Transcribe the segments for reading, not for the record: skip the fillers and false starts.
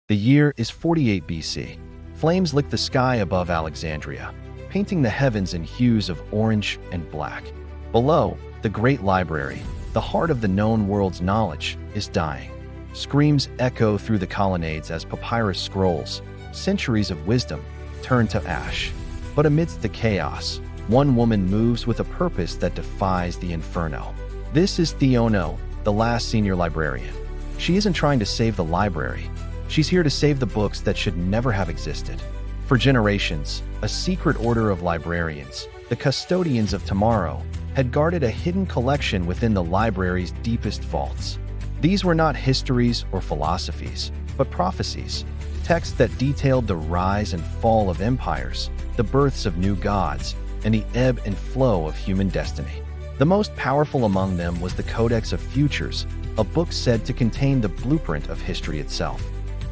The year is 48 BC. Flames lick the sky above Alexandria, painting the heavens in hues of orange and black. Below, the great library, the heart of the known world's knowledge, is dying. Screams echo through the colonnades as papyrus scrolls, centuries of wisdom, turn to ash. But amidst the chaos, one woman moves with a purpose that defies the inferno. This is Theono, the last senior librarian. She isn't trying to save the library. She's here to save the books that should never have existed. For generations, a secret order of librarians, the custodians of tomorrow, had guarded a hidden collection within the library's deepest vaults. These were not histories or philosophies, but prophecies, texts that detailed the rise and fall of empires, the births of new gods, and the ebb and flow of human destiny. The most powerful among them was the Codex of Futures, a book said to contain the blueprint of history itself.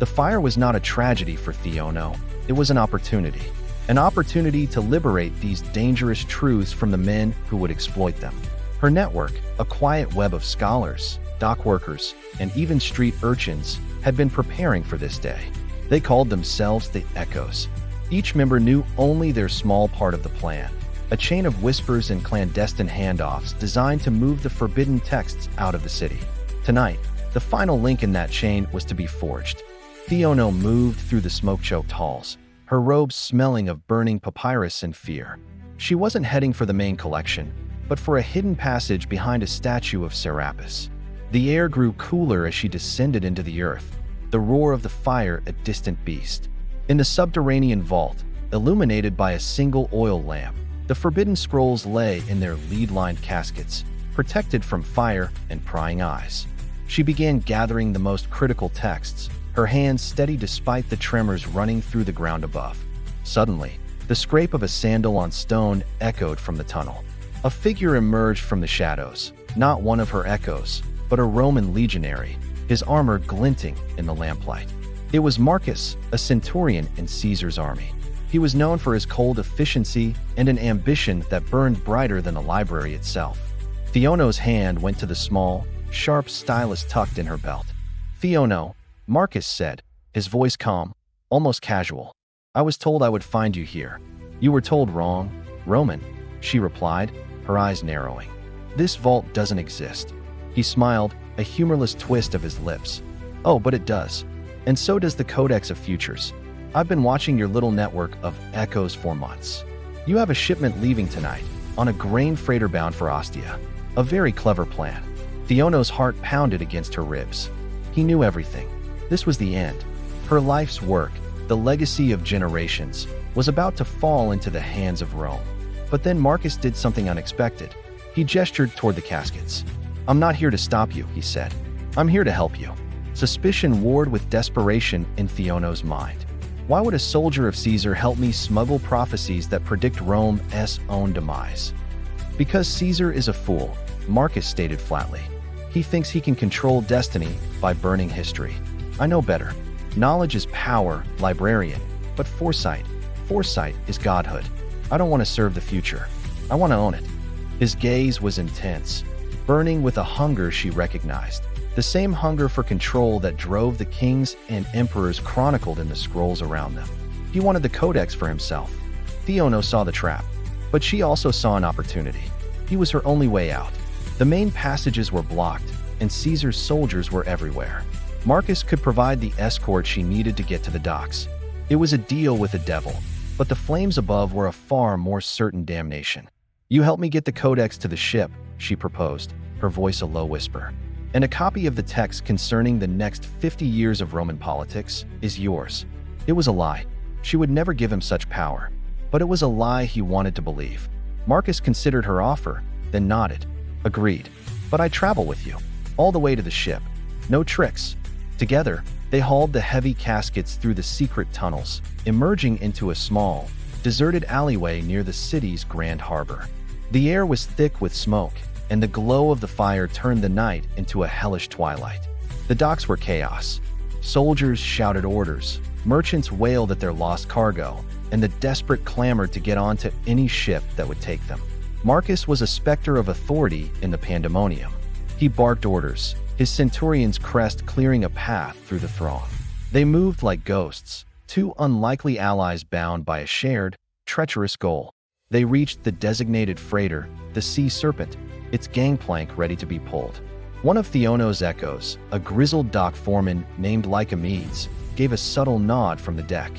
The fire was not a tragedy for Theono, it was an opportunity to liberate these dangerous truths from the men who would exploit them. Her network, a quiet web of scholars, dock workers, and even street urchins, had been preparing for this day. They called themselves the Echoes. Each member knew only their small part of the plan, a chain of whispers and clandestine handoffs designed to move the forbidden texts out of the city. Tonight, the final link in that chain was to be forged. Theono moved through the smoke-choked halls, her robes smelling of burning papyrus and fear. She wasn't heading for the main collection, but for a hidden passage behind a statue of Serapis. The air grew cooler as she descended into the earth, the roar of the fire a distant beast. In the subterranean vault, illuminated by a single oil lamp, the forbidden scrolls lay in their lead-lined caskets, protected from fire and prying eyes. She began gathering the most critical texts, her hands steady despite the tremors running through the ground above. Suddenly, the scrape of a sandal on stone echoed from the tunnel. A figure emerged from the shadows, not one of her echoes, but a Roman legionary, his armor glinting in the lamplight. It was Marcus, a centurion in Caesar's army. He was known for his cold efficiency and an ambition that burned brighter than the library itself. Theono's hand went to the small, sharp stylus tucked in her belt. "Theono," Marcus said, his voice calm, almost casual. "I was told I would find you here." "You were told wrong, Roman," she replied, her eyes narrowing. "This vault doesn't exist." He smiled, a humorless twist of his lips. "Oh, but it does. And so does the Codex of Futures. I've been watching your little network of echoes for months. You have a shipment leaving tonight, on a grain freighter bound for Ostia. A very clever plan." Theono's heart pounded against her ribs. He knew everything. This was the end. Her life's work, the legacy of generations, was about to fall into the hands of Rome. But then Marcus did something unexpected. He gestured toward the caskets. "I'm not here to stop you," he said. "I'm here to help you." Suspicion warred with desperation in Theono's mind. Why would a soldier of Caesar help me smuggle prophecies that predict Rome's own demise? "Because Caesar is a fool," Marcus stated flatly. "He thinks he can control destiny by burning history. I know better. Knowledge is power, librarian, but foresight is godhood. I don't want to serve the future. I want to own it." His gaze was intense, burning with a hunger she recognized. The same hunger for control that drove the kings and emperors chronicled in the scrolls around them. He wanted the Codex for himself. Theono saw the trap, but she also saw an opportunity. He was her only way out. The main passages were blocked, and Caesar's soldiers were everywhere. Marcus could provide the escort she needed to get to the docks. It was a deal with the devil, but the flames above were a far more certain damnation. "You help me get the Codex to the ship," she proposed, her voice a low whisper. "And a copy of the text concerning the next 50 years of Roman politics is yours." It was a lie. She would never give him such power. But it was a lie he wanted to believe. Marcus considered her offer, then nodded. "Agreed. But I travel with you, all the way to the ship. No tricks." Together, they hauled the heavy caskets through the secret tunnels, emerging into a small, deserted alleyway near the city's grand harbor. The air was thick with smoke, and the glow of the fire turned the night into a hellish twilight. The docks were chaos. Soldiers shouted orders, merchants wailed at their lost cargo, and the desperate clamored to get onto any ship that would take them. Marcus was a specter of authority in the pandemonium. He barked orders, his centurion's crest clearing a path through the throng. They moved like ghosts, two unlikely allies bound by a shared, treacherous goal. They reached the designated freighter, the Sea Serpent, its gangplank ready to be pulled. One of Theono's echoes, a grizzled dock foreman named Lycomedes, gave a subtle nod from the deck.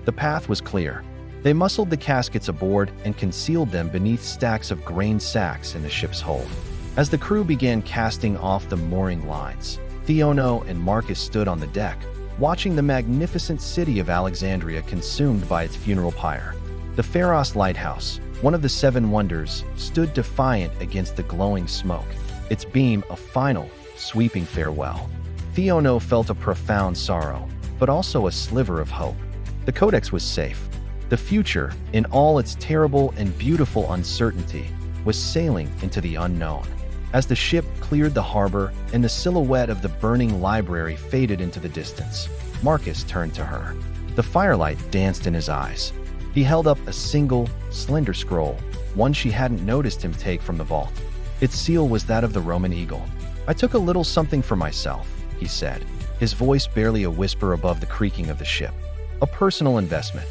The path was clear. They muscled the caskets aboard and concealed them beneath stacks of grain sacks in the ship's hold. As the crew began casting off the mooring lines, Theono and Marcus stood on the deck, watching the magnificent city of Alexandria consumed by its funeral pyre. The Pharos Lighthouse, one of the seven wonders, stood defiant against the glowing smoke, its beam a final, sweeping farewell. Theono felt a profound sorrow, but also a sliver of hope. The Codex was safe. The future, in all its terrible and beautiful uncertainty, was sailing into the unknown. As the ship cleared the harbor and the silhouette of the burning library faded into the distance, Marcus turned to her. The firelight danced in his eyes. He held up a single, slender scroll, one she hadn't noticed him take from the vault. Its seal was that of the Roman eagle. "I took a little something for myself," he said, his voice barely a whisper above the creaking of the ship. "A personal investment."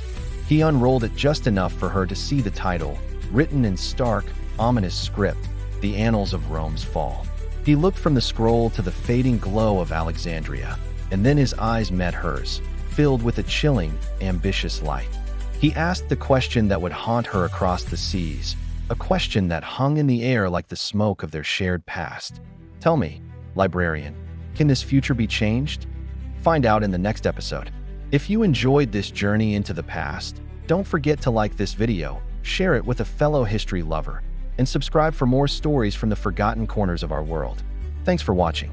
He unrolled it just enough for her to see the title, written in stark, ominous script, "The Annals of Rome's Fall." He looked from the scroll to the fading glow of Alexandria, and then his eyes met hers, filled with a chilling, ambitious light. He asked the question that would haunt her across the seas, a question that hung in the air like the smoke of their shared past. "Tell me, librarian, can this future be changed?" Find out in the next episode. If you enjoyed this journey into the past, don't forget to like this video, share it with a fellow history lover, and subscribe for more stories from the forgotten corners of our world. Thanks for watching.